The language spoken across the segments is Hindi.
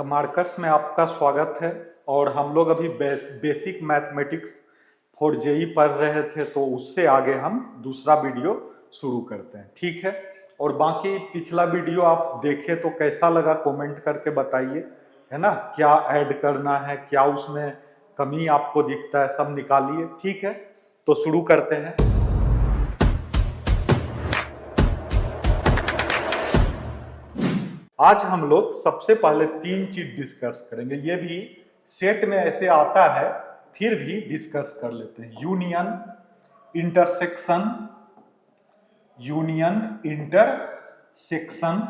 मार्कर्स में आपका स्वागत है। और हम लोग अभी बेसिक मैथमेटिक्स फॉर जेई पढ़ रहे थे, तो उससे आगे हम दूसरा वीडियो शुरू करते हैं, ठीक है। और बाकी पिछला वीडियो आप देखे तो कैसा लगा कमेंट करके बताइए, है ना। क्या ऐड करना है, क्या उसमें कमी आपको दिखता है, सब निकालिए, ठीक है। तो शुरू करते हैं। आज हम लोग सबसे पहले तीन चीज डिस्कस करेंगे। ये भी सेट में ऐसे आता है, फिर भी डिस्कस कर लेते हैं। यूनियन, इंटरसेक्शन, यूनियन इंटरसेक्शन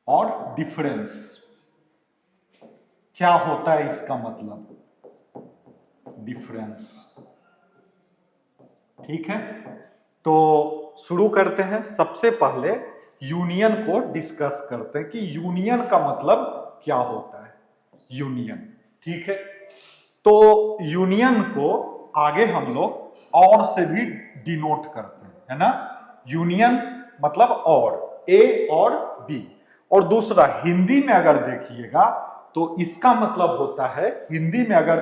और डिफरेंस। क्या होता है इसका मतलब, डिफरेंस, ठीक है। तो शुरू करते हैं। सबसे पहले यूनियन को डिस्कस करते हैं कि यूनियन का मतलब क्या होता है। यूनियन, ठीक है। तो यूनियन को आगे हम लोग और से भी डिनोट करते हैं, है ना। यूनियन मतलब और, ए और बी। और दूसरा हिंदी में अगर देखिएगा तो इसका मतलब होता है, हिंदी में अगर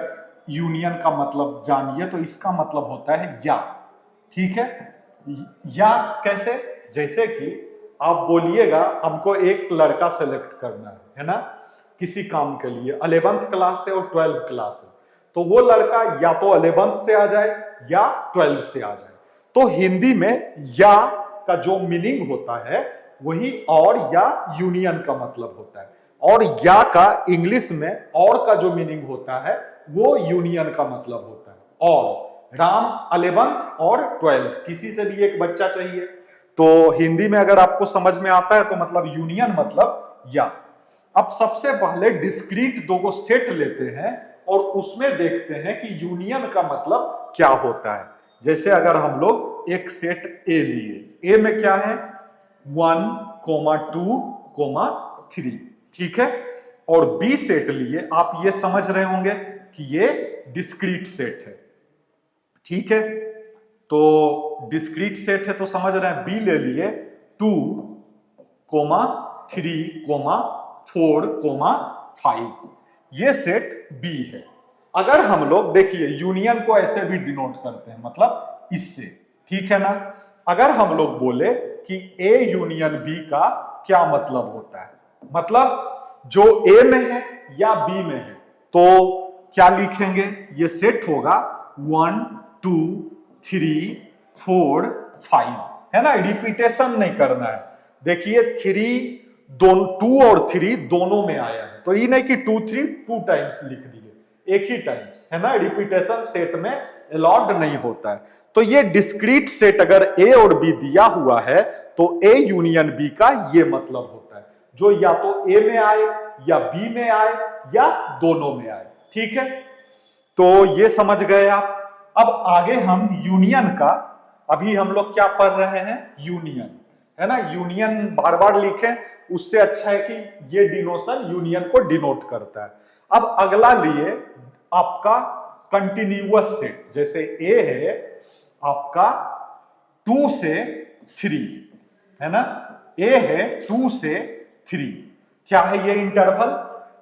यूनियन का मतलब जानिए तो इसका मतलब होता है या, ठीक है। या कैसे, जैसे कि आप बोलिएगा हमको एक लड़का सेलेक्ट करना है ना, किसी काम के लिए, 11th क्लास से और 12th क्लास से। तो वो लड़का या तो 11th से आ जाए या 12th से आ जाए। तो हिंदी में या का जो मीनिंग होता है वही और या यूनियन का मतलब होता है। और या का इंग्लिश में और का जो मीनिंग होता है वो यूनियन का मतलब होता है। और राम 11th और 12th, किसी से भी एक बच्चा चाहिए। तो हिंदी में अगर आपको समझ में आता है तो मतलब यूनियन मतलब या। अब सबसे पहले डिस्क्रीट दो को सेट लेते हैं और उसमें देखते हैं कि यूनियन का मतलब क्या होता है। जैसे अगर हम लोग एक सेट ए लिए, ए में क्या है 1, 2, 3, ठीक है। और बी सेट लिए, आप ये समझ रहे होंगे कि ये डिस्क्रीट सेट है, ठीक है। तो डिस्क्रीट सेट है तो समझ रहे हैं। बी ले लिए 2, 3, 4, 5, ये सेट बी है। अगर हम लोग देखिए यूनियन को ऐसे भी डिनोट करते हैं, मतलब इससे, ठीक है ना। अगर हम लोग बोले कि ए यूनियन बी का क्या मतलब होता है, मतलब जो ए में है या बी में है, तो क्या लिखेंगे, ये सेट होगा 1, 2, 3, 4, 5, है ना। रिपीटेशन नहीं करना है। देखिए 2 और 3 दोनों में आया है, तो ये नहीं कि 2, 3 2 टाइम्स लिख दिए, एक ही टाइम्स, है ना। रिपीटेशन सेट में अलाउड नहीं होता है। तो ये डिस्क्रीट सेट अगर ए और बी दिया हुआ है तो ए यूनियन बी का ये मतलब होता है, जो या तो ए में आए या बी में आए या दोनों में आए, ठीक है। तो ये समझ गए आप। अब आगे हम यूनियन का, अभी हम लोग क्या पढ़ रहे हैं, यूनियन, है ना। यूनियन बार बार लिखें, उससे अच्छा है कि ये डिनोशन यूनियन को डिनोट करता है। अब अगला लिए आपका कंटिन्यूअस सेट। जैसे ए है आपका 2 से 3, है ना। ए है 2 से 3, क्या है ये इंटरवल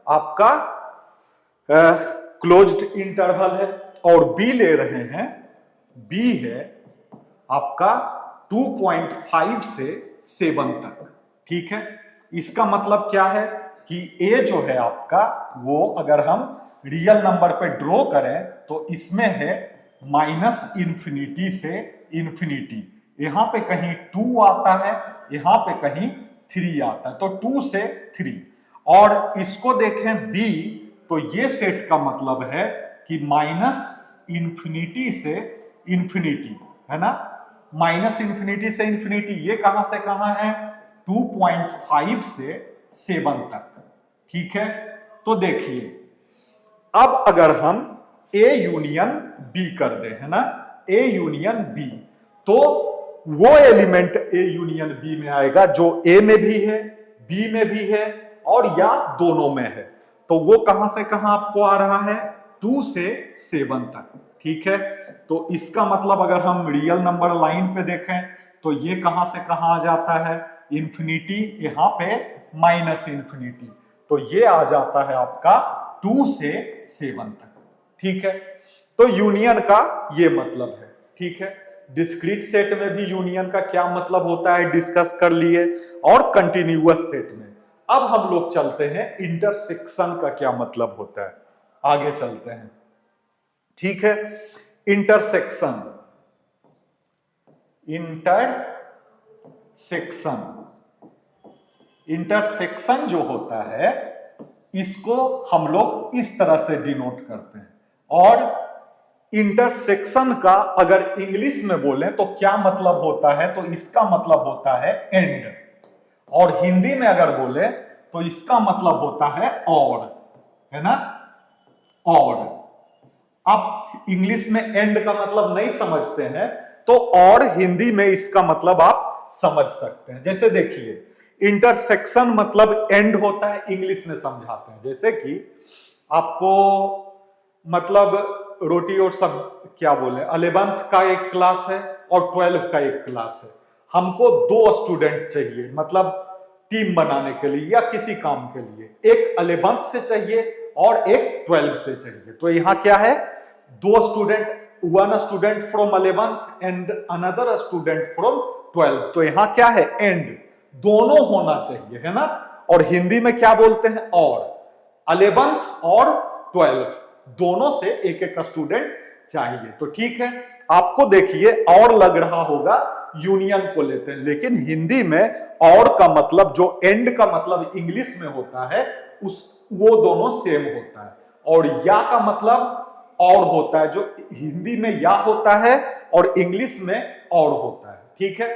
आपका क्लोज्ड इंटरवल है। और बी ले रहे हैं, बी है आपका 2.5 से 7 तक, ठीक है। इसका मतलब क्या है कि ए जो है आपका, वो अगर हम रियल नंबर पे ड्रॉ करें तो इसमें है -इंफिनिटी से इंफिनिटी। यहां पे कहीं 2 आता है, यहां पे कहीं 3 आता है, तो 2 से 3। और इसको देखें बी, तो ये सेट का मतलब है कि -इंफिनिटी से इंफिनिटी, है ना। -इंफिनिटी से इंफिनिटी, ये कहां से कहां है, 2.5 से 7 तक, ठीक है। तो देखिए अब अगर हम ए यूनियन बी कर दे, है ना, ए यूनियन बी, तो वो एलिमेंट ए यूनियन बी में आएगा जो ए में भी है, बी में भी है और या दोनों में है। तो वो कहां से कहां आपको आ रहा है, 2 से 7 तक, ठीक है। तो इसका मतलब अगर हम रियल नंबर लाइन पे देखें तो ये कहां से कहां आ जाता है, इंफिनिटी यहां पे माइनस इंफिनिटी। तो ये आ जाता है आपका 2 से 7 तक। ठीक है, तो यूनियन का ये मतलब है। ठीक है, डिस्क्रीट सेट में भी यूनियन का क्या मतलब होता है डिस्कस कर लिए, और कंटिन्यूअस सेट में। अब हम लोग चलते हैं इंटरसेक्शन का क्या मतलब होता है, आगे चलते हैं। ठीक है, इंटरसेक्शन, इंटरसेक्शन जो होता है इसको हम लोग इस तरह से डिनोट करते हैं। और इंटरसेक्शन का अगर इंग्लिश में बोलें तो क्या मतलब होता है, तो इसका मतलब होता है एंड। और हिंदी में अगर बोले तो इसका मतलब होता है और, है ना, और। आप इंग्लिश में एंड का मतलब नहीं समझते हैं तो और हिंदी में इसका मतलब आप समझ सकते हैं। जैसे देखिए, इंटरसेक्शन मतलब एंड होता है, इंग्लिश में समझाते हैं। जैसे कि आपको मतलब रोटी और सब क्या बोले, 11th का एक क्लास है और 12th का एक क्लास है। हमको 2 स्टूडेंट चाहिए, मतलब टीम बनाने के लिए या किसी काम के लिए। एक 11th से चाहिए और एक 12th से चाहिए। तो यहां क्या है, 2 student, 1 student from 11th and another student from 12th। तो यहां क्या है, एंड, दोनों होना चाहिए, है ना। और हिंदी में क्या बोलते हैं, और। 11th और 12th दोनों से एक एक स्टूडेंट चाहिए। तो ठीक है, आपको देखिए और लग रहा होगा यूनियन को लेते हैं, लेकिन हिंदी में और का मतलब, जो एंड का मतलब इंग्लिश में होता है उस, वो दोनों सेम होता है। और या का मतलब और होता है, जो हिंदी में या होता है और इंग्लिश में और होता है। ठीक है,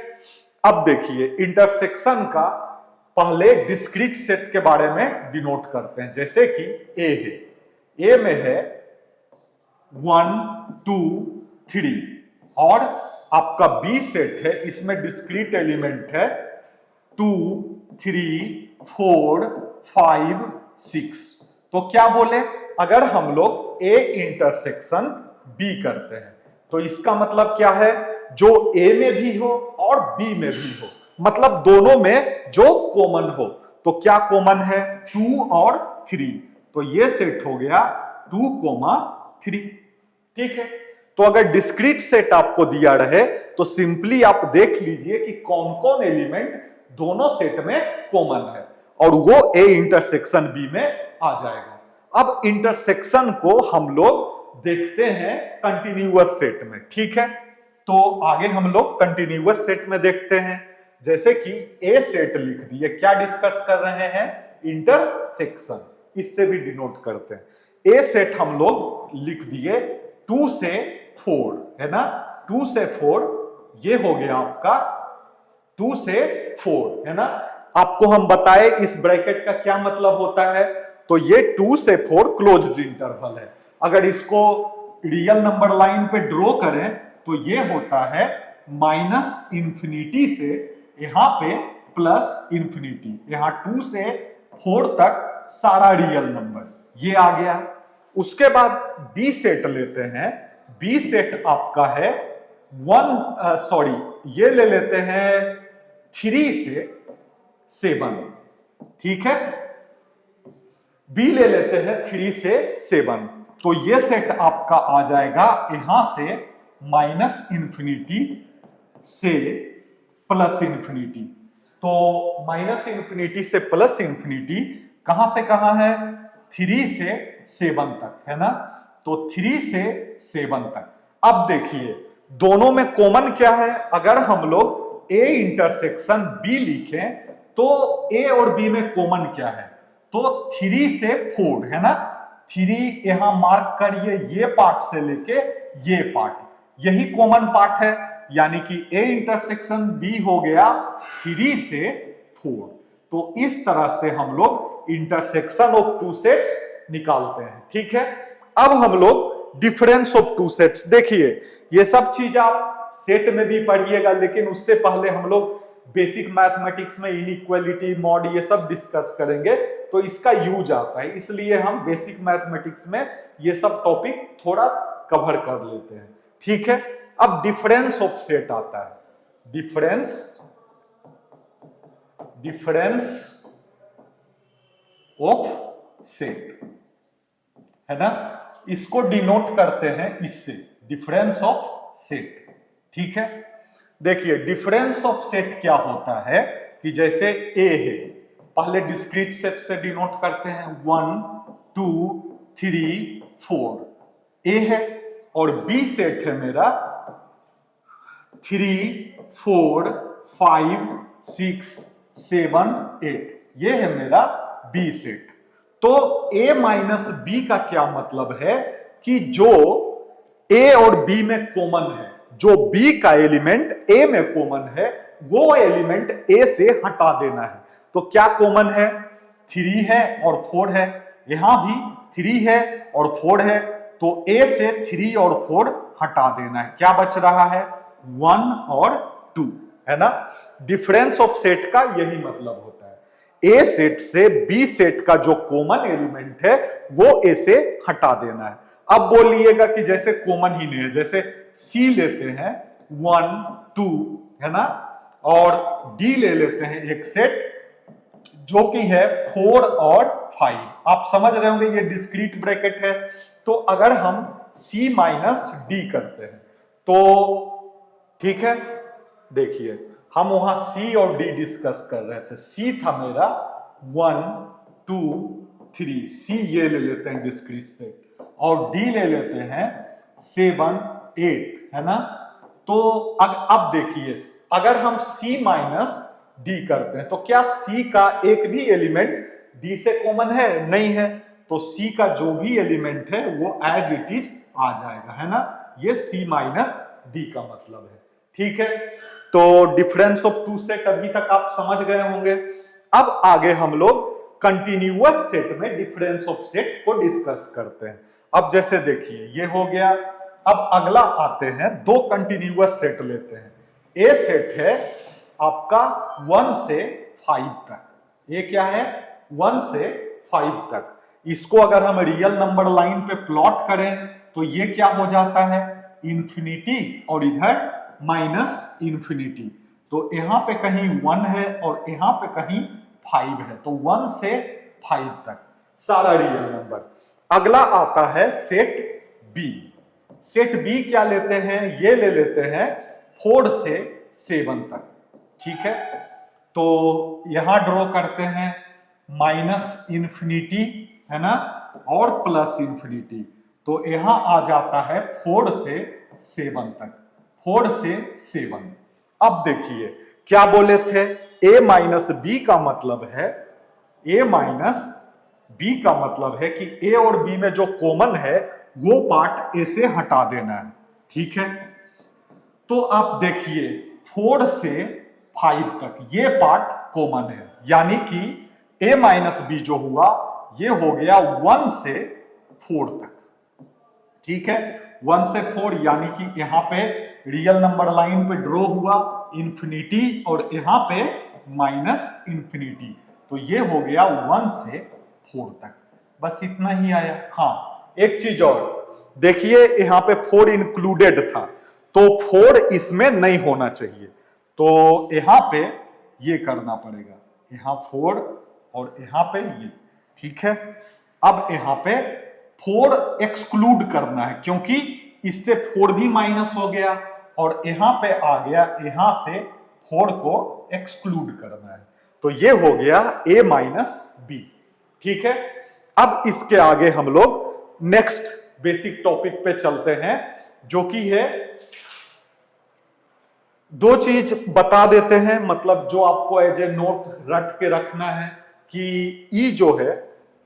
अब देखिए इंटरसेक्शन का पहले डिस्क्रीट सेट के बारे में डिनोट करते हैं। जैसे कि ए है, ए में है 1 2 3, और आपका बी सेट है, इसमें डिस्क्रीट एलिमेंट है 2 3 4 5 6। तो क्या बोले, अगर हम लोग ए इंटरसेक्शन बी करते हैं तो इसका मतलब क्या है, जो ए में भी हो और बी में भी हो, मतलब दोनों में जो कॉमन हो। तो क्या कॉमन है, 2 और 3। तो ये सेट हो गया 2, 3। ठीक है, तो अगर डिस्क्रीट सेट आपको दिया रहे तो सिंपली आप देख लीजिए कि कौन कौन एलिमेंट दोनों सेट में कॉमन है, और वो ए इंटरसेक्शन बी में आ जाएगा। अब इंटरसेक्शन को हम लोग देखते हैं कंटिन्यूअस सेट में। ठीक है, तो आगे हम लोग कंटिन्यूअस सेट में देखते हैं। जैसे कि ए सेट लिख दिए, क्या डिस्कस कर रहे हैं, इंटरसेक्शन, इससे भी डिनोट करते हैं। ए सेट हम लोग लिख दिए 2 से 4, है ना, 2 से 4, ये हो गया आपका 2 से 4, है ना। आपको हम बताए इस ब्रैकेट का क्या मतलब होता है, तो ये 2 से 4 क्लोज्ड इंटरवल है। अगर इसको रियल नंबर लाइन पे ड्रॉ करें तो ये होता है माइनस इंफिनिटी से यहां पे प्लस इंफिनिटी, यहां 2 से 4 तक सारा रियल नंबर ये आ गया। उसके बाद बी सेट लेते हैं, बी सेट आपका है 1 सॉरी ये ले लेते हैं 3 से 7। ठीक है, बी ले लेते हैं 3 से 7। तो ये सेट आपका आ जाएगा यहां से माइनस इंफिनिटी से प्लस इंफिनिटी। तो माइनस इंफिनिटी से प्लस इंफिनिटी कहां से कहां है, 3 से 7 तक, है ना। तो 3 से 7 तक। अब देखिए दोनों में कॉमन क्या है, अगर हम लोग ए इंटरसेक्शन बी लिखें तो ए और बी में कॉमन क्या है, तो 3 से 4, है ना। 3 यहां मार्क करिए, ये पार्ट से लेके ये पार्ट, यही कॉमन पार्ट है, यानी कि ए इंटरसेक्शन बी हो गया 3 से 4। तो इस तरह से हम लोग इंटरसेक्शन ऑफ 2 सेट्स निकालते हैं। ठीक है, अब हम लोग डिफरेंस ऑफ 2 सेट्स, देखिए ये सब चीज आप सेट में भी पढ़िएगा, लेकिन उससे पहले हम लोग बेसिक मैथमेटिक्स में इनइक्वालिटी, मॉड, ये सब डिस्कस करेंगे, तो इसका यूज आता है, इसलिए हम बेसिक मैथमेटिक्स में ये सब टॉपिक थोड़ा कवर कर लेते हैं। ठीक है, अब डिफरेंस ऑफ सेट आता है, डिफरेंस ऑफ सेट, है ना। इसको डिनोट करते हैं इससे, डिफरेंस ऑफ सेट। ठीक है, देखिए डिफरेंस ऑफ सेट क्या होता है कि जैसे ए है, पहले डिस्क्रीट सेट से डिनोट करते हैं, 1 2 3 4 ए है, और बी सेट है मेरा 3 4 5 6 7 8, ये है मेरा बी सेट। तो a माइनस बी का क्या मतलब है कि जो a और b में कॉमन है, जो b का एलिमेंट a में कॉमन है, वो एलिमेंट a से हटा देना है। तो क्या कॉमन है, 3 है और 4 है, यहां भी 3 है और 4 है, तो a से 3 और 4 हटा देना है। क्या बच रहा है, 1 और 2, है ना। डिफरेंस ऑफ सेट का यही मतलब होता है, ए सेट से बी सेट का जो कॉमन एलिमेंट है वो ए से हटा देना है। अब बोलिएगा कि जैसे कॉमन ही नहीं है, जैसे सी लेते हैं 1 2, है ना, और डी ले लेते हैं एक सेट जो कि है 4 और 5। आप समझ रहे होंगे ये डिस्क्रीट ब्रैकेट है। तो अगर हम सी माइनस डी करते हैं तो ठीक है, देखिए हम वहां सी और डी डिस्कस कर रहे थे। सी था मेरा 1 2 3, सी ये ले लेते हैं डिस्क्रीट सेट, और डी ले लेते हैं 7 8, है ना। तो अब देखिए अगर हम सी माइनस डी करते हैं तो क्या सी का एक भी एलिमेंट डी से कॉमन है, नहीं है। तो सी का जो भी एलिमेंट है वो एज इट इज आ जाएगा, है ना। ये सी माइनस डी का मतलब है। ठीक है, तो डिफरेंस ऑफ टू सेट अभी तक आप समझ गए होंगे। अब आगे हम लोग कंटिन्यूअस सेट में डिफरेंस ऑफ सेट को डिस्कस करते हैं। अब जैसे देखिए ये हो गया, अब अगला आते हैं, दो कंटिन्यूअस सेट लेते हैं। ए सेट है आपका 1 से 5 तक, ये क्या है 1 से 5 तक। इसको अगर हम रियल नंबर लाइन पे प्लॉट करें तो ये क्या हो जाता है, इंफिनिटी और इधर माइनस इंफिनिटी। तो यहां पे कहीं 1 है और यहां पे कहीं 5 है, तो 1 से 5 तक सारा रियल नंबर। अगला आता है सेट बी। सेट बी क्या लेते हैं, ये ले लेते हैं 4 से 7 तक। ठीक है, तो यहां ड्रॉ करते हैं माइनस इंफिनिटी, है ना, और प्लस इंफिनिटी। तो यहां आ जाता है 4 से 7 तक, 4 से 7। अब देखिए क्या बोले थे, a माइनस बी का मतलब है, a माइनस बी का मतलब है कि a और b में जो कॉमन है वो पार्ट a से हटा देना है। ठीक है, तो आप देखिए 4 से 5 तक ये पार्ट कॉमन है, यानी कि a माइनस बी जो हुआ ये हो गया 1 से 4 तक। ठीक है, 1 से 4, यानी कि यहां पे रियल नंबर लाइन पे ड्रॉ हुआ इंफिनिटी और यहां पे माइनस इंफिनिटी, तो ये हो गया 1 से 4 तक। बस इतना ही आया। हाँ, एक चीज और देखिए, यहां पे 4 इंक्लूडेड था, तो 4 इसमें नहीं होना चाहिए, तो यहां पे ये करना पड़ेगा, यहां 4 और यहां पे ये। ठीक है, अब यहां पे 4 एक्सक्लूड करना है क्योंकि इससे 4 भी माइनस हो गया और यहां पे आ गया, यहां से 4 को एक्सक्लूड करना है, तो ये हो गया a माइनस बी। ठीक है, अब इसके आगे हम लोग नेक्स्ट बेसिक टॉपिक पे चलते हैं, जो कि है, दो चीज बता देते हैं, मतलब जो आपको एज ए नोट रट के रखना है कि ई जो है,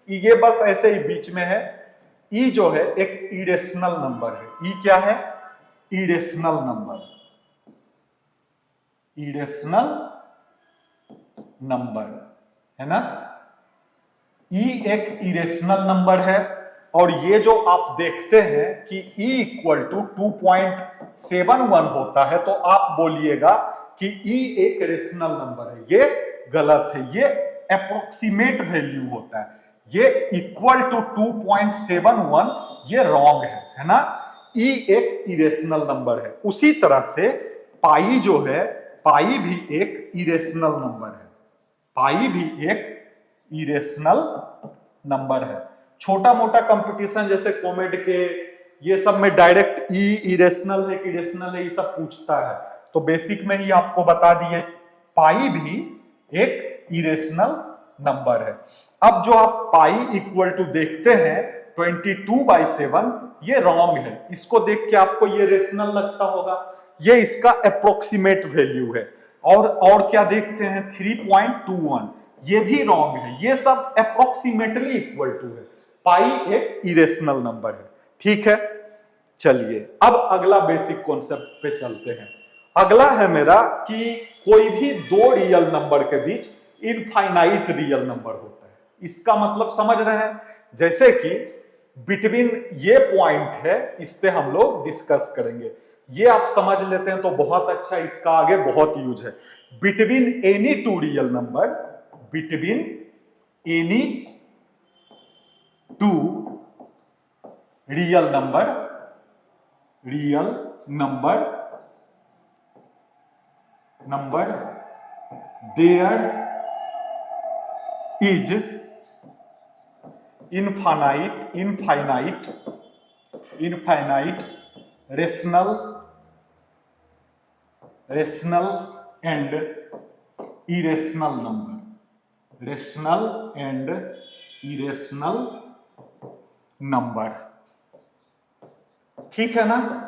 ये बस ऐसे ही बीच में है। ई जो है एक इरेशनल नंबर है। ई क्या है, इरेशनल नंबर, इरेशनल नंबर, है ना। ई एक इरेशनल नंबर है, और ये जो आप देखते हैं कि E इक्वल टू 2.71 होता है, तो आप बोलिएगा कि E एक रेशनल नंबर है। ये गलत है, ये अप्रोक्सीमेट वैल्यू होता है। ये इक्वल टू 2.71 ये रॉन्ग है ना। E एक इरेशनल नंबर है। उसी तरह से पाई जो है, पाई भी एक इरेशनल नंबर है, पाई भी एक इरेशनल नंबर है। छोटा मोटा कंपटीशन जैसे कॉमेड के ये सब में डायरेक्ट इरेशनल है कि इरेशनल है ये सब पूछता है, तो बेसिक में ही आपको बता दिए पाई भी एक इरेशनल नंबर है। अब जो आप पाई इक्वल टू देखते हैं 22/7, ये रॉन्ग है। इसको देख के आपको ये रेशनल लगता होगा, ये इसका अप्रोक्सीमेट वैल्यू है। और क्या देखते हैं 3.21, ये भी रॉन्ग है। ये सब अप्रोक्सीमेटली इक्वल टू है। पाई एक इरेशनल नंबर है। ठीक है, चलिए अब अगला बेसिक कॉन्सेप्ट पे चलते हैं। अगला है मेरा कि कोई भी दो रियल नंबर के बीच इनफाइनाइट रियल नंबर होता है। इसका मतलब समझ रहे हैं, जैसे कि बिटवीन ये पॉइंट है, इस पे हम लोग डिस्कस करेंगे। ये आप समझ लेते हैं तो बहुत अच्छा, इसका आगे बहुत यूज है। Between any two real number, between any two real number there is infinite rational and irrational number. ठीक है ना?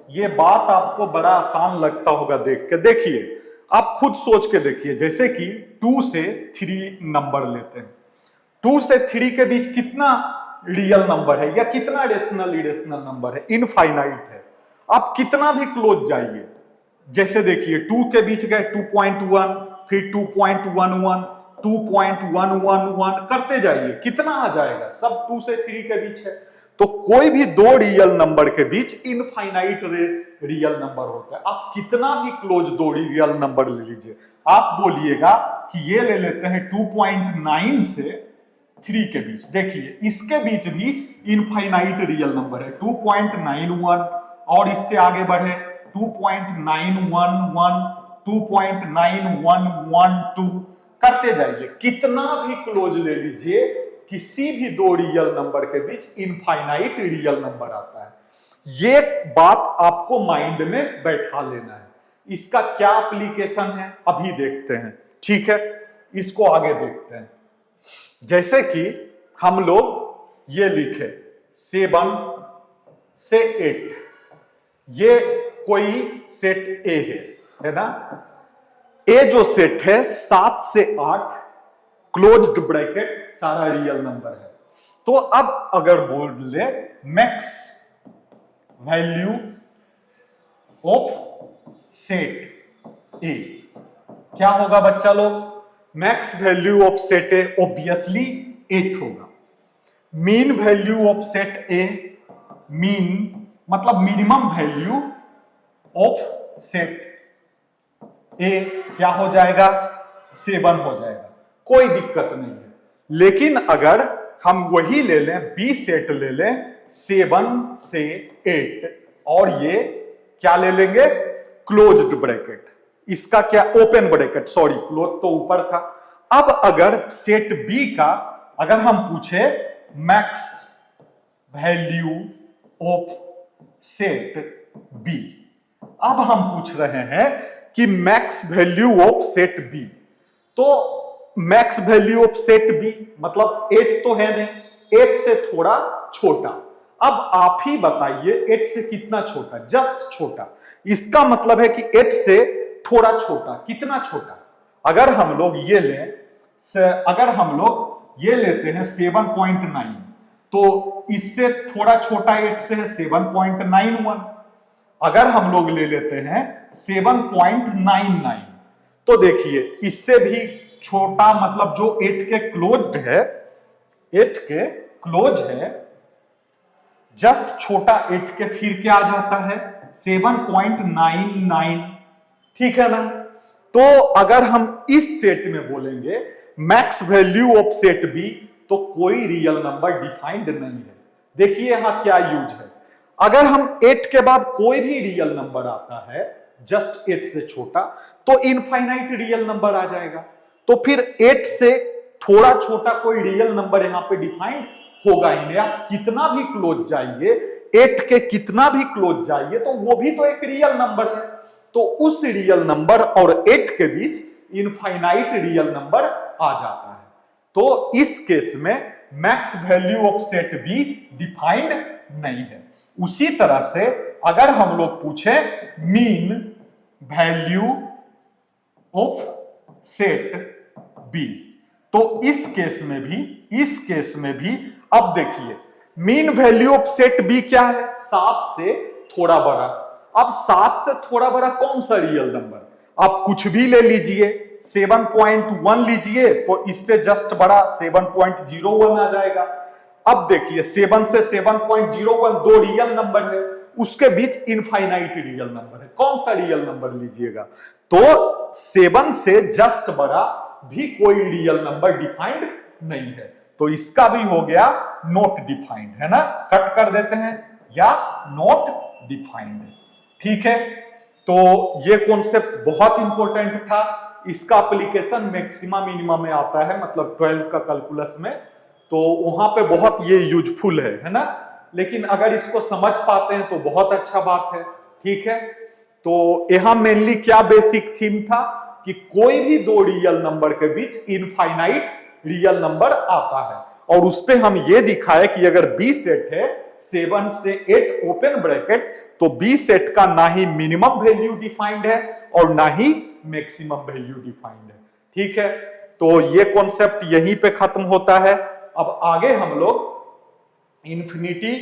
ये बात आपको बड़ा आसान लगता होगा देख के। देखिए आप खुद सोच के देखिए, जैसे कि 2 से 3 नंबर लेते हैं, 2 से 3 के बीच कितना रियल नंबर है या कितना रेशनल इरेशनल नंबर है? इनफाइनाइट है। आप कितना भी क्लोज जाइए, जैसे देखिए 2 के बीच गए 2.1, फिर 2.11, 2.111 करते जाइए, कितना आ जाएगा? सब 2 से 3 के बीच है। तो कोई भी दो रियल नंबर के बीच इनफाइनाइट रियल नंबर होता है। आप कितना भी क्लोज दो रियल नंबर ले लीजिए, आप बोलिएगा कि ये ले लेते हैं 2.9 से 3 के बीच, देखिए इसके बीच भी इनफाइनाइट रियल नंबर है 2.91, और इससे आगे बढ़े 2.911, 2.9112 करते जाइए। कितना भी क्लोज ले लीजिए, किसी भी दो रियल नंबर के बीच इनफाइनाइट रियल नंबर आता है। ये बात आपको माइंड में बैठा लेना है। इसका क्या एप्लीकेशन है अभी देखते हैं। ठीक है, इसको आगे देखते हैं। जैसे कि हम लोग ये लिखे 7 से 8, ये कोई सेट ए है ना? ए जो सेट है 7 से 8 क्लोज्ड ब्रैकेट सारा रियल नंबर है। तो अब अगर बोल ले max value of set A, क्या होगा बच्चा लोग? Max value of set A obviously 8 होगा। Mean value of set A, mean मतलब minimum value of set A क्या हो जाएगा? 7 हो जाएगा, कोई दिक्कत नहीं है। लेकिन अगर हम वही ले लें, बी सेट ले लें 7 से 8, और ये क्या ले लेंगे? Closed bracket. इसका क्या? ओपन ब्रैकेट, सॉरी क्लोज तो ऊपर था। अब अगर सेट बी का अगर हम पूछे max value of set B, अब हम पूछ रहे हैं कि max value of set B, तो max value of set B मतलब 8 तो है नहीं, 8 से थोड़ा छोटा। अब आप ही बताइए 8 से कितना छोटा? जस्ट छोटा। इसका मतलब है कि 8 से थोड़ा छोटा, कितना छोटा? अगर हम लोग ये लें, अगर हम लोग ये लेते हैं 7.9, तो इससे थोड़ा छोटा 8 से है 7.91। अगर हम लोग ले लेते हैं 7.99, तो देखिए इससे भी छोटा, मतलब जो 8 के क्लोज है, 8 के क्लोज है, जस्ट छोटा 8 के फिर क्या आ जाता है? 7.99। ठीक है ना? तो अगर हम इस सेट में बोलेंगे max value of set B, तो कोई रियल नंबर डिफाइंड नहीं है। देखिए यहां क्या यूज है। अगर हम 8 के बाद कोई भी रियल नंबर आता है जस्ट 8 से छोटा, तो इनफाइनाइट रियल नंबर आ जाएगा। तो फिर 8 से थोड़ा छोटा कोई रियल नंबर यहाँ पे डिफाइंड होगा ही नहीं। आप कितना भी क्लोज जाइए, 8 के कितना भी क्लोज जाइए, तो वो भी तो एक रियल नंबर है। तो उस रियल नंबर और 8 के बीच इनफाइनाइट रियल नंबर आ जाता है। तो इस केस में max value of set B defined नहीं है। उसी तरह से अगर हम लोग पूछे mean value of set B, तो इस केस में भी अब देखिए mean value of set B क्या है, 7 से थोड़ा बड़ा। अब 7 से थोड़ा बड़ा कौन सा रियल नंबर, आप कुछ भी ले लीजिए, 7.1 लीजिए तो इससे जस्ट बड़ा 7.01 आ जाएगा। अब देखिए 7 से 7.01 दो रियल नंबर है, उसके बीच इनफाइनाइट रियल नंबर है, कौन सा रियल नंबर लीजिएगा। तो 7 से जस्ट बड़ा भी कोई रियल नंबर डिफाइंड नहीं है, तो इसका भी हो गया नॉट डिफाइंड, है ना, कट कर देते हैं या नॉट डिफाइंड। ठीक है, तो ये कॉन्सेप्ट बहुत इंपॉर्टेंट था। इसका एप्लीकेशन मैक्सिमा मिनिमा में आता है, मतलब 12 का कैलकुलस में, तो वहां पे बहुत ये यूजफुल है ना। लेकिन अगर इसको समझ पाते हैं तो बहुत अच्छा बात है। ठीक है, तो यहां मेनली क्या बेसिक थीम था कि कोई भी दो रियल नंबर के बीच इनफाइनाइट रियल नंबर आता है, और उस पे हम ये दिखाए कि अगर बी सेट है 7 से 8 ओपन ब्रैकेट, तो बी सेट का ना ही मिनिमम वैल्यू डिफाइंड है और ना ही मैक्सिमम वैल्यू डिफाइंड है। ठीक है, तो ये कॉन्सेप्ट यहीं पे खत्म होता है। अब आगे हम लोग इन्फिनिटी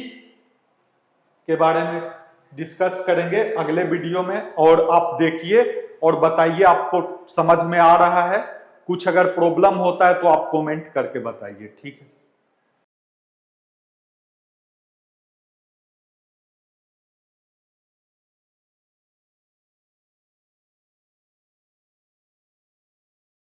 के बारे में डिस्कस करेंगे अगले वीडियो में, और आप देखिए और बताइए आपको समझ में आ रहा है। कुछ अगर प्रॉब्लम होता है तो आप कमेंट करके बताइए। ठीक है।